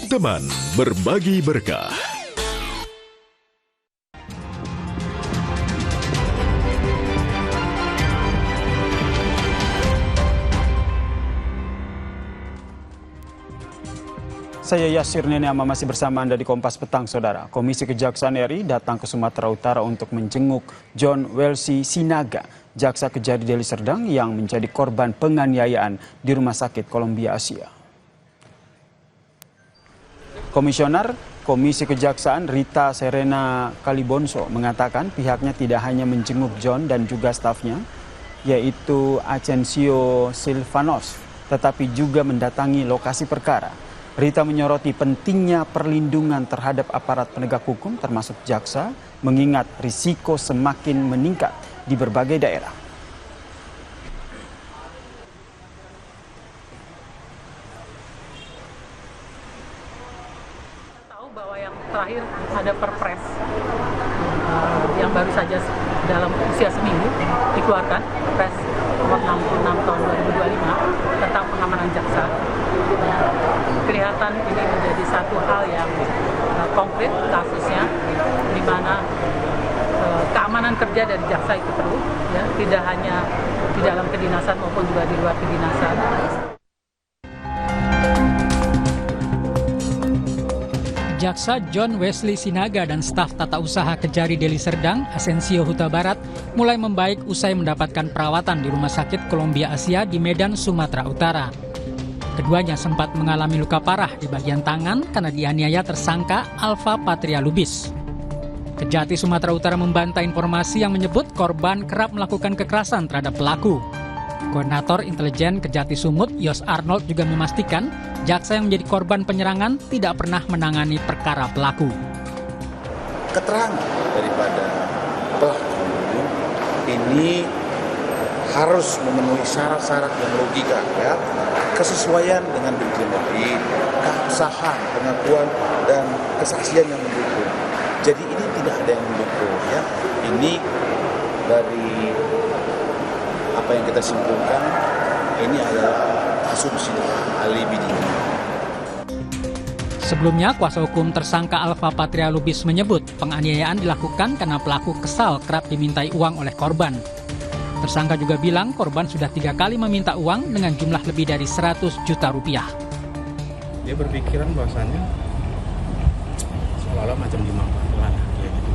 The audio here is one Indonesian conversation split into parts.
Teman berbagi berkah. Saya Yasir Neneama masih bersama Anda di Kompas Petang, Saudara. Komisi Kejaksaan RI datang ke Sumatera Utara untuk menjenguk John Wesley Sinaga, jaksa Kejari Deli Serdang yang menjadi korban penganiayaan di Rumah Sakit Columbia Asia. Komisioner Komisi Kejaksaan Rita Serena Kalibonso mengatakan pihaknya tidak hanya menjenguk John dan juga stafnya, yaitu Asensio Silvanos, tetapi juga mendatangi lokasi perkara. Rita menyoroti pentingnya perlindungan terhadap aparat penegak hukum termasuk jaksa, mengingat risiko semakin meningkat di berbagai daerah. Tahu bahwa yang terakhir ada perpres yang baru saja dalam usia seminggu dikeluarkan, perpres nomor 66 tahun 2025 tentang pengamanan jaksa. Kelihatan ini menjadi satu hal yang konkret kasusnya, di mana keamanan kerja dari jaksa itu perlu, ya, tidak hanya di dalam kedinasan maupun juga di luar kedinasan. Jaksa John Wesley Sinaga dan staf tata usaha Kejari Deli Serdang, Asensio Huta Barat, mulai membaik usai mendapatkan perawatan di Rumah Sakit Columbia Asia di Medan, Sumatera Utara. Keduanya sempat mengalami luka parah di bagian tangan karena dianiaya tersangka Alfa Patria Lubis. Kejati Sumatera Utara membantah informasi yang menyebut korban kerap melakukan kekerasan terhadap pelaku. Koordinator Intelijen Kejati Sumut, Yos Arnold, juga memastikan jaksa yang menjadi korban penyerangan tidak pernah menangani perkara pelaku. Keterangan daripada pelaku ini harus memenuhi syarat-syarat yang logika, ya, kesesuaian dengan bukti lain, keabsahan, pengakuan dan kesaksian yang mendukung. Jadi ini tidak ada yang mendukung, ya. Ini dari apa yang kita simpulkan, ini adalah asumsi alibi dia. Sebelumnya, kuasa hukum tersangka Alfa Patria Lubis menyebut penganiayaan dilakukan karena pelaku kesal kerap dimintai uang oleh korban. Tersangka juga bilang korban sudah 3 kali meminta uang dengan jumlah lebih dari 100 juta rupiah. Dia berpikiran bahwasannya seolah-olah macam dimanfaatkan, ya gitu.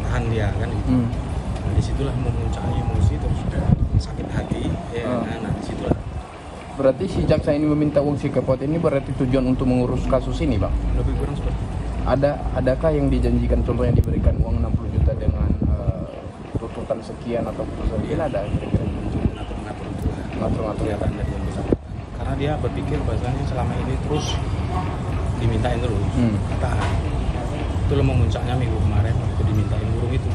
Tahan dia kan gitu. Nah, disitulah memuncaknya emosi terus sakit hati, ya. Nah disitulah. Berarti si jaksa ini meminta uang si kepot ini berarti tujuan untuk mengurus kasus ini, Bang? Lebih kurang seperti itu. Adakah yang dijanjikan, contohnya diberikan uang 60 juta dengan tuntutan sekian atau putusan sekian, ada kira-kira ngatur-ngatur kelihatan dari yang bersangkutan. Karena dia berpikir bahasanya selama ini terus dimintain terus, tahan. Itulah memuncaknya minggu kemarin waktu dimintain burung itu.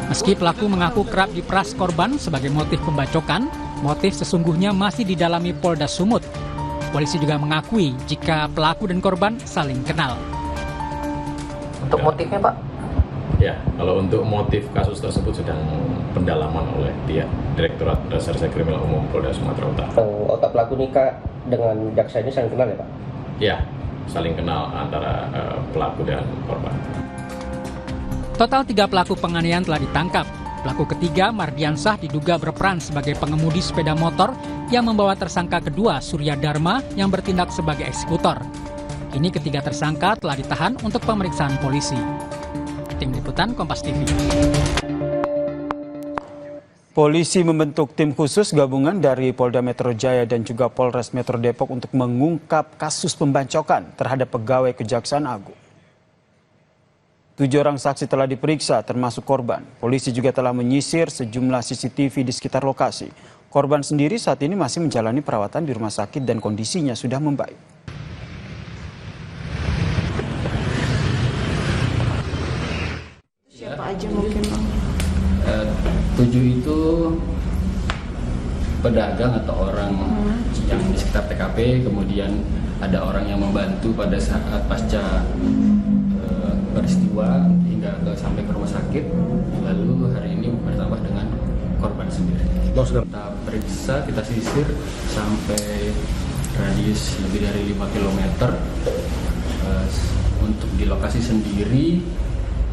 Meski pelaku mengaku kerap diperas korban sebagai motif pembacokan, motif sesungguhnya masih didalami Polda Sumut. Polisi juga mengakui jika pelaku dan korban saling kenal. Untuk motifnya, Pak? Ya, kalau untuk motif kasus tersebut sedang pendalaman oleh pihak Direktorat Reserse Kriminal Umum Polda Sumatera Utara. Otak pelaku nikah dengan jaksa ini saling kenal ya, Pak? Ya, saling kenal antara pelaku dan korban. Total 3 pelaku penganiayaan telah ditangkap. Pelaku ketiga, Mardiansah, diduga berperan sebagai pengemudi sepeda motor yang membawa tersangka kedua, Surya Dharma, yang bertindak sebagai eksekutor. Kini ketiga tersangka telah ditahan untuk pemeriksaan polisi. Tim Liputan Kompas TV. Polisi membentuk tim khusus gabungan dari Polda Metro Jaya dan juga Polres Metro Depok untuk mengungkap kasus pembacokan terhadap pegawai Kejaksaan Agung. 7 orang saksi telah diperiksa termasuk korban. Polisi juga telah menyisir sejumlah CCTV di sekitar lokasi. Korban sendiri saat ini masih menjalani perawatan di rumah sakit dan kondisinya sudah membaik. Siapa aja mungkin, Bang? 7 itu pedagang atau orang yang di sekitar TKP, kemudian ada orang yang membantu pada saat pasca peristiwa hingga sampai ke rumah sakit, lalu hari ini bertambah dengan korban sendiri. Kita periksa, kita sisir sampai radius lebih dari 5 km. Untuk di lokasi sendiri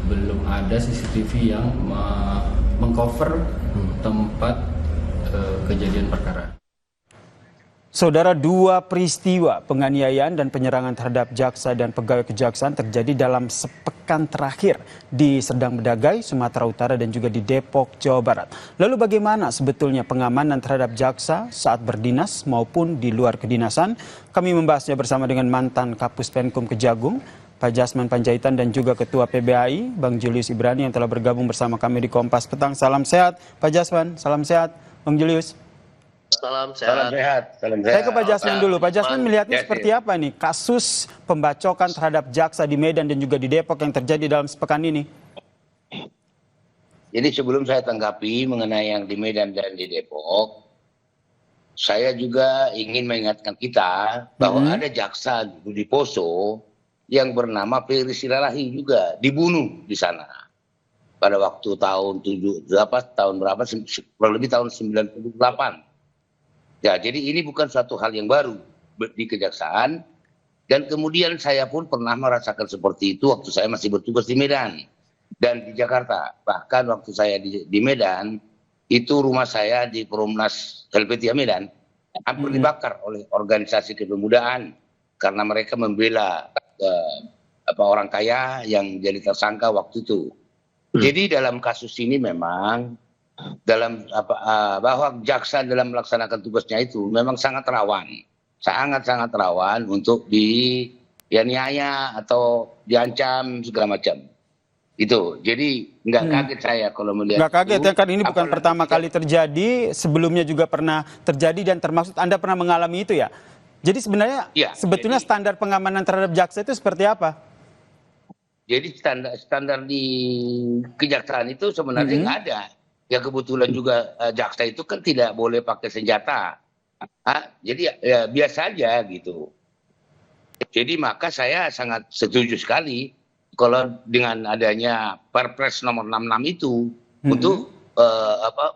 belum ada CCTV yang mengcover tempat kejadian perkara. Saudara, 2 peristiwa penganiayaan dan penyerangan terhadap jaksa dan pegawai kejaksaan terjadi dalam sepekan terakhir di Serdang Bedagai, Sumatera Utara dan juga di Depok, Jawa Barat. Lalu bagaimana sebetulnya pengamanan terhadap jaksa saat berdinas maupun di luar kedinasan? Kami membahasnya bersama dengan mantan Kapus Penkum Kejagung, Pak Jasman Panjaitan, dan juga Ketua PBAI, Bang Julius Ibrani yang telah bergabung bersama kami di Kompas Petang. Salam sehat, Pak Jasman. Salam sehat, Bang Julius. Salam sehat. Saya ke Pak Jasman dulu. Pak Jasman melihatnya seperti apa nih kasus pembacokan terhadap jaksa di Medan dan juga di Depok yang terjadi dalam sepekan ini? Jadi sebelum saya tanggapi mengenai yang di Medan dan di Depok, saya juga ingin mengingatkan kita bahwa ada jaksa di Poso yang bernama Ferry Silalahi juga dibunuh di sana pada waktu tahun kurang lebih tahun 98. Ya, jadi ini bukan suatu hal yang baru di kejaksaan, dan kemudian saya pun pernah merasakan seperti itu waktu saya masih bertugas di Medan dan di Jakarta. Bahkan waktu saya di Medan, itu rumah saya di Perumnas Helvetia Medan hampir dibakar oleh organisasi kepemudaan karena mereka membela orang kaya yang jadi tersangka waktu itu. Jadi dalam kasus ini memang bahwa jaksa dalam melaksanakan tugasnya itu memang sangat rawan untuk dianiaya atau diancam segala macam. Itu jadi nggak kaget saya kalau melihat. Nggak kaget ya, kan ini bukan pertama kali terjadi, sebelumnya juga pernah terjadi dan termasuk Anda pernah mengalami itu ya. Jadi sebenarnya sebetulnya standar pengamanan terhadap jaksa itu seperti apa? Jadi standar di kejaksaan itu sebenarnya nggak ada. Ya kebetulan juga jaksa itu kan tidak boleh pakai senjata. Jadi ya biasa aja gitu. Jadi maka saya sangat setuju sekali kalau dengan adanya Perpres nomor 66 itu untuk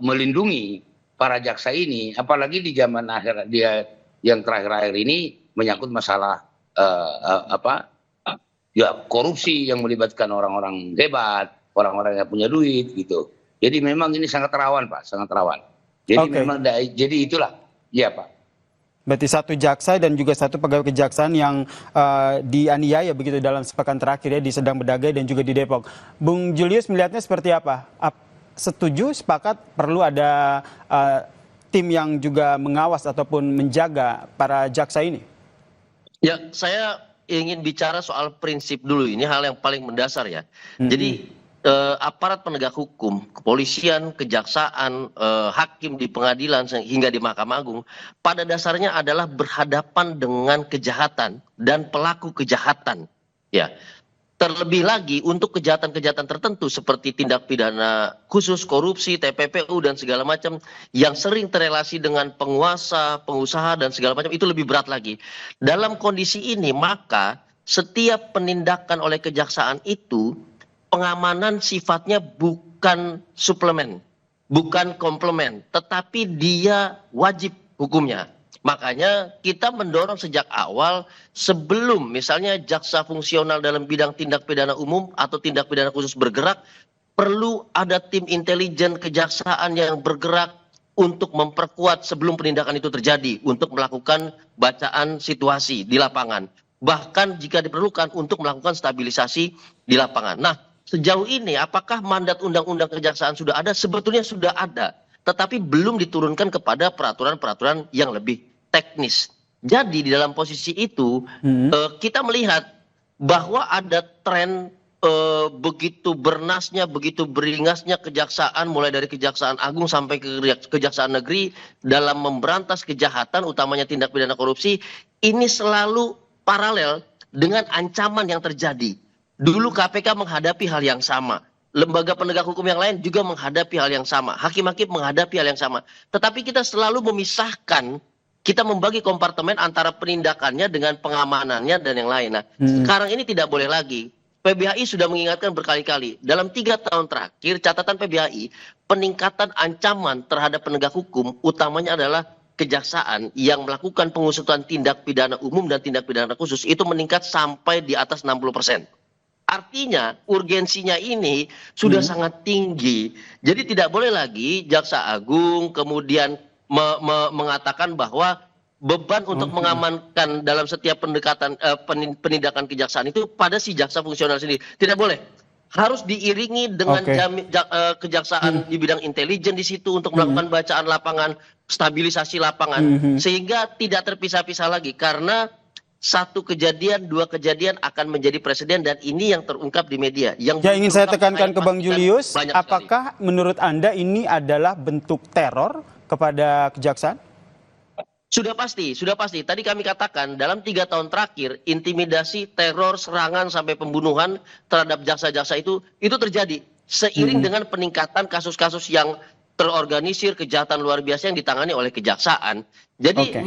melindungi para jaksa ini, apalagi di zaman akhir dia yang terakhir-akhir ini menyangkut masalah korupsi yang melibatkan orang-orang hebat, orang-orang yang punya duit gitu. Jadi memang ini sangat rawan, Pak, sangat rawan. Jadi memang jadi itulah, ya Pak. Berarti 1 jaksa dan juga 1 pegawai kejaksaan yang dianiaya begitu dalam sepekan terakhir ya di Serdang Bedagai dan juga di Depok. Bung Julius melihatnya seperti apa? Setuju, sepakat perlu ada tim yang juga mengawas ataupun menjaga para jaksa ini? Ya, saya ingin bicara soal prinsip dulu. Ini hal yang paling mendasar ya. Jadi aparat penegak hukum, kepolisian, kejaksaan, hakim di pengadilan hingga di Mahkamah Agung pada dasarnya adalah berhadapan dengan kejahatan dan pelaku kejahatan. Ya. Terlebih lagi untuk kejahatan-kejahatan tertentu seperti tindak pidana khusus korupsi, TPPU dan segala macam yang sering terrelasi dengan penguasa, pengusaha dan segala macam itu lebih berat lagi. Dalam kondisi ini maka setiap penindakan oleh kejaksaan itu pengamanan sifatnya bukan suplemen, bukan komplement, tetapi dia wajib hukumnya. Makanya kita mendorong sejak awal sebelum misalnya jaksa fungsional dalam bidang tindak pidana umum atau tindak pidana khusus bergerak, perlu ada tim intelijen kejaksaan yang bergerak untuk memperkuat sebelum penindakan itu terjadi, untuk melakukan bacaan situasi di lapangan. Bahkan jika diperlukan untuk melakukan stabilisasi di lapangan. Nah, sejauh ini apakah mandat undang-undang kejaksaan sudah ada? Sebetulnya sudah ada, tetapi belum diturunkan kepada peraturan-peraturan yang lebih teknis. Jadi di dalam posisi itu kita melihat bahwa ada tren begitu bernasnya, begitu beringasnya kejaksaan mulai dari Kejaksaan Agung sampai ke Kejaksaan Negeri dalam memberantas kejahatan utamanya tindak pidana korupsi ini selalu paralel dengan ancaman yang terjadi. Dulu KPK menghadapi hal yang sama. Lembaga penegak hukum yang lain juga menghadapi hal yang sama. Hakim-hakim menghadapi hal yang sama. Tetapi kita selalu memisahkan, kita membagi kompartemen antara penindakannya dengan pengamanannya dan yang lain. Nah, sekarang ini tidak boleh lagi. PBAI sudah mengingatkan berkali-kali. Dalam 3 tahun terakhir, catatan PBAI, peningkatan ancaman terhadap penegak hukum utamanya adalah kejaksaan yang melakukan pengusutan tindak pidana umum dan tindak pidana khusus itu meningkat sampai di atas 60%. Artinya urgensinya ini sudah sangat tinggi. Jadi tidak boleh lagi Jaksa Agung kemudian mengatakan bahwa beban untuk mengamankan dalam setiap pendekatan penindakan kejaksaan itu pada si jaksa fungsional sendiri. Tidak boleh. Harus diiringi dengan kejaksaan di bidang intelijen di situ untuk melakukan bacaan lapangan, stabilisasi lapangan, sehingga tidak terpisah-pisah lagi karena satu kejadian, dua kejadian akan menjadi presiden dan ini yang terungkap di media. Yang ingin saya tekankan ke Bang Julius, apakah menurut Anda ini adalah bentuk teror kepada kejaksaan? Sudah pasti. Tadi kami katakan dalam 3 tahun terakhir intimidasi, teror, serangan sampai pembunuhan terhadap jaksa-jaksa itu terjadi seiring dengan peningkatan kasus-kasus yang terorganisir, kejahatan luar biasa yang ditangani oleh kejaksaan. Jadi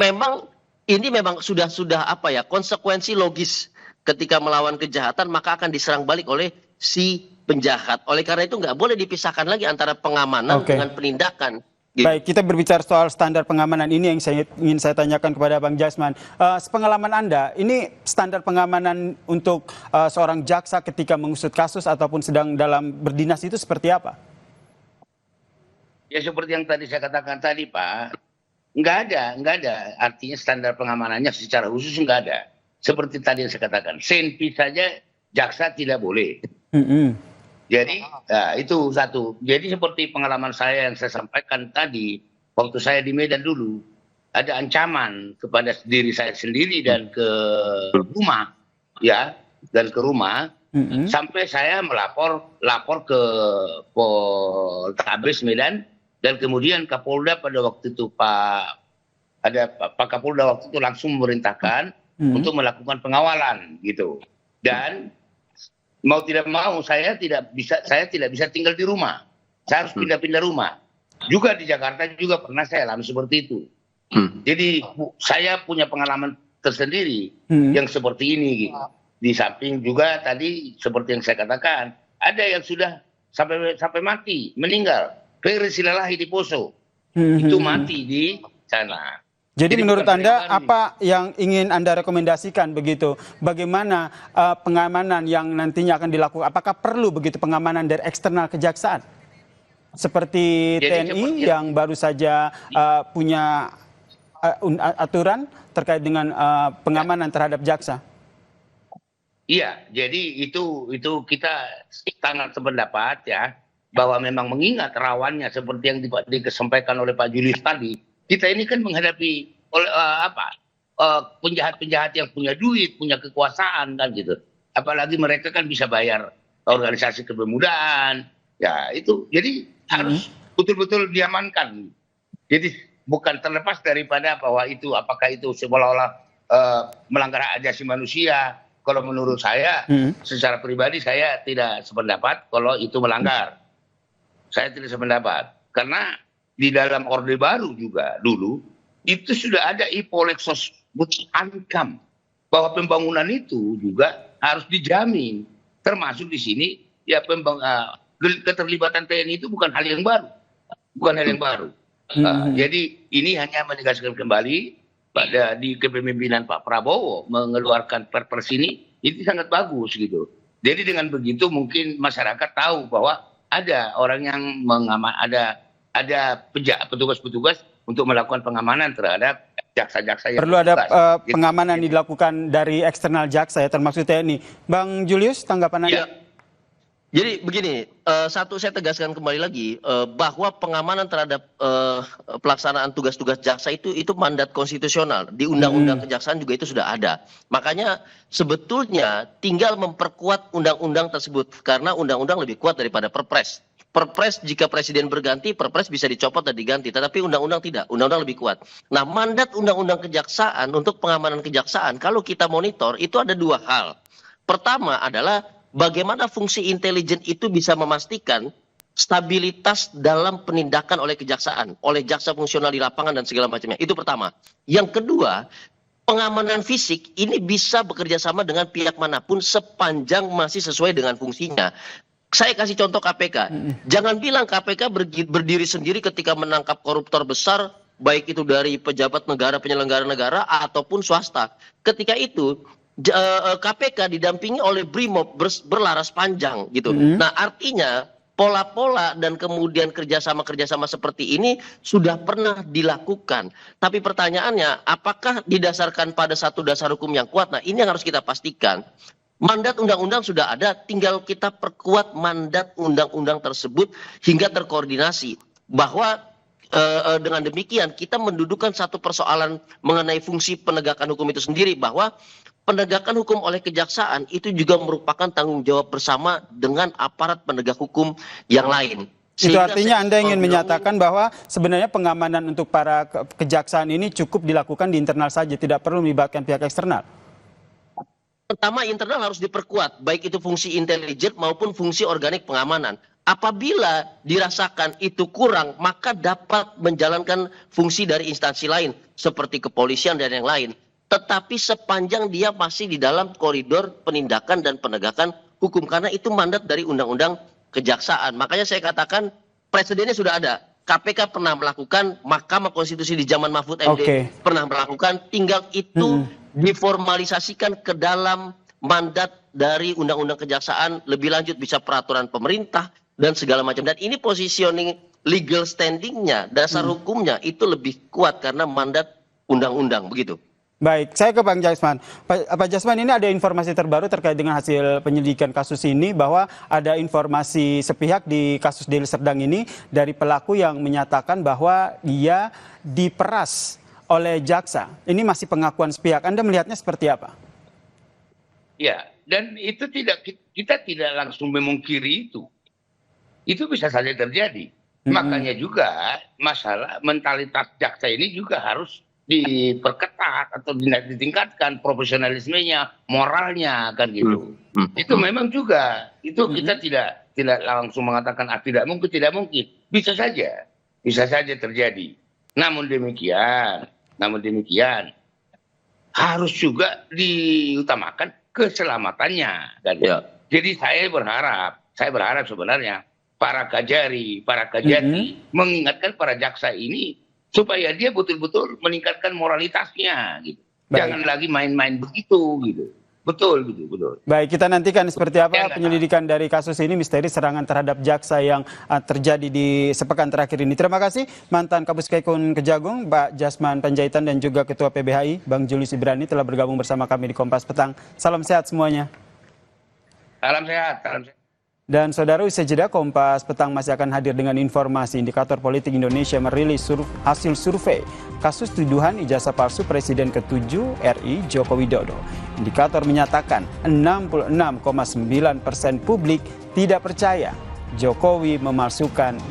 ini memang sudah apa ya, konsekuensi logis ketika melawan kejahatan maka akan diserang balik oleh si penjahat. Oleh karena itu nggak boleh dipisahkan lagi antara pengamanan dengan penindakan. Baik, kita berbicara soal standar pengamanan ini yang ingin saya tanyakan kepada Bang Jasman. Sepengalaman Anda, ini standar pengamanan untuk seorang jaksa ketika mengusut kasus ataupun sedang dalam berdinas itu seperti apa? Ya seperti yang tadi saya katakan tadi Pak. Nggak ada. Artinya standar pengamanannya secara khusus nggak ada. Seperti tadi yang saya katakan, senpi saja jaksa tidak boleh. Jadi itu satu. Jadi seperti pengalaman saya yang saya sampaikan tadi, waktu saya di Medan dulu, ada ancaman kepada diri saya sendiri dan ke rumah, sampai saya lapor ke Poltabes Medan. Dan kemudian Kapolda pada waktu itu Pak Kapolda waktu itu langsung memerintahkan untuk melakukan pengawalan gitu. Dan mau tidak mau saya tidak bisa tinggal di rumah. Saya harus pindah-pindah rumah. Juga di Jakarta juga pernah saya alami seperti itu. Jadi saya punya pengalaman tersendiri yang seperti ini gitu. Di samping juga tadi seperti yang saya katakan, ada yang sudah sampai mati, meninggal. Persilalahi di Poso, itu mati di sana. Jadi menurut Anda apa yang ingin Anda rekomendasikan begitu? Bagaimana pengamanan yang nantinya akan dilakukan? Apakah perlu begitu pengamanan dari eksternal kejaksaan? Seperti TNI yang baru saja punya aturan terkait dengan pengamanan terhadap jaksa. Iya, jadi itu kita sangat sependapat ya. Bahwa memang mengingat rawannya seperti yang disampaikan oleh Pak Julius tadi, kita ini kan menghadapi penjahat-penjahat yang punya duit, punya kekuasaan kan gitu. Apalagi mereka kan bisa bayar organisasi kepemudaan, ya itu. Jadi harus betul-betul diamankan. Jadi bukan terlepas daripada bahwa itu apakah itu seolah-olah melanggar hak asasi manusia. Kalau menurut saya, secara pribadi saya tidak sependapat kalau itu melanggar. Saya tidak sependapat. Karena di dalam Orde Baru juga dulu, itu sudah ada Ipolexos ankam. Bahwa pembangunan itu juga harus dijamin. Termasuk di sini, ya keterlibatan TNI itu bukan hal yang baru. Jadi ini hanya menegaskan kembali di kepemimpinan Pak Prabowo mengeluarkan perpres ini sangat bagus gitu. Jadi dengan begitu mungkin masyarakat tahu bahwa ada orang yang ada petugas-petugas untuk melakukan pengamanan terhadap jaksa-jaksa yang perlu ada pengamanan dilakukan dari eksternal jaksa ya, termasuk TNI. Bang Julius, tanggapan Anda? Ya. Jadi begini, satu saya tegaskan kembali lagi bahwa pengamanan terhadap pelaksanaan tugas-tugas jaksa itu mandat konstitusional. Di Undang-Undang Kejaksaan juga itu sudah ada. Makanya sebetulnya tinggal memperkuat undang-undang tersebut karena undang-undang lebih kuat daripada perpres. Perpres jika presiden berganti, perpres bisa dicopot dan diganti, tetapi undang-undang tidak. Undang-undang lebih kuat. Nah, mandat undang-undang kejaksaan untuk pengamanan kejaksaan kalau kita monitor itu ada 2 hal. Pertama adalah bagaimana fungsi intelijen itu bisa memastikan stabilitas dalam penindakan oleh kejaksaan, oleh jaksa fungsional di lapangan dan segala macamnya. Itu pertama. Yang kedua, pengamanan fisik ini bisa bekerja sama dengan pihak manapun sepanjang masih sesuai dengan fungsinya. Saya kasih contoh KPK. Jangan bilang KPK berdiri sendiri ketika menangkap koruptor besar, baik itu dari pejabat negara, penyelenggara negara ataupun swasta. Ketika itu KPK didampingi oleh BRIMOB berlaras panjang gitu. Nah, artinya pola-pola dan kemudian kerjasama seperti ini sudah pernah dilakukan. Tapi pertanyaannya, apakah didasarkan pada satu dasar hukum yang kuat? Nah, ini yang harus kita pastikan. Mandat undang-undang sudah ada, tinggal kita perkuat mandat undang-undang tersebut hingga terkoordinasi. Bahwa dengan demikian kita mendudukan satu persoalan mengenai fungsi penegakan hukum itu sendiri, bahwa penegakan hukum oleh kejaksaan itu juga merupakan tanggung jawab bersama dengan aparat penegak hukum yang lain. Itu artinya Anda ingin menyatakan bahwa sebenarnya pengamanan untuk para kejaksaan ini cukup dilakukan di internal saja, tidak perlu melibatkan pihak eksternal? Pertama, internal harus diperkuat, baik itu fungsi intelijen maupun fungsi organik pengamanan. Apabila dirasakan itu kurang, maka dapat menjalankan fungsi dari instansi lain, seperti kepolisian dan yang lain. Tetapi sepanjang dia masih di dalam koridor penindakan dan penegakan hukum, karena itu mandat dari undang-undang kejaksaan. Makanya saya katakan presidennya sudah ada. KPK pernah melakukan, Mahkamah Konstitusi di zaman Mahfud MD pernah melakukan, tinggal itu diformalisasikan ke dalam mandat dari undang-undang kejaksaan, lebih lanjut bisa peraturan pemerintah dan segala macam. Dan ini positioning legal standingnya, dasar hukumnya itu lebih kuat karena mandat undang-undang, begitu. Baik, saya ke Bang Jasman. Pak Jasman, ini ada informasi terbaru terkait dengan hasil penyelidikan kasus ini, bahwa ada informasi sepihak di kasus Deli Serdang ini dari pelaku yang menyatakan bahwa dia diperas oleh jaksa. Ini masih pengakuan sepihak. Anda melihatnya seperti apa? Ya, dan itu kita tidak langsung memungkiri itu. Itu bisa saja terjadi. Makanya juga masalah mentalitas jaksa ini juga harus diperketat atau ditingkatkan profesionalismenya, moralnya, kan gitu. Itu memang juga, itu kita tidak langsung mengatakan tidak mungkin, bisa saja terjadi. Namun demikian harus juga diutamakan keselamatannya, kan. Jadi saya berharap sebenarnya para kajari mengingatkan para jaksa ini supaya dia betul-betul meningkatkan moralitasnya, gitu. Jangan lagi main-main begitu, gitu. Betul. Baik, kita nantikan seperti apa penyelidikan dari kasus ini, misteri serangan terhadap jaksa yang terjadi di sepekan terakhir ini. Terima kasih mantan Kapus Kekun Kejagung, Pak Jasman Panjaitan, dan juga Ketua PBHI, Bang Julius Ibrani, telah bergabung bersama kami di Kompas Petang. Salam sehat semuanya. Salam sehat. Dan saudara, usai jeda, Kompas Petang masih akan hadir dengan informasi. Indikator Politik Indonesia merilis hasil survei kasus tuduhan ijazah palsu Presiden ke-7 RI Joko Widodo. Indikator menyatakan 66,9% publik tidak percaya Jokowi memalsukan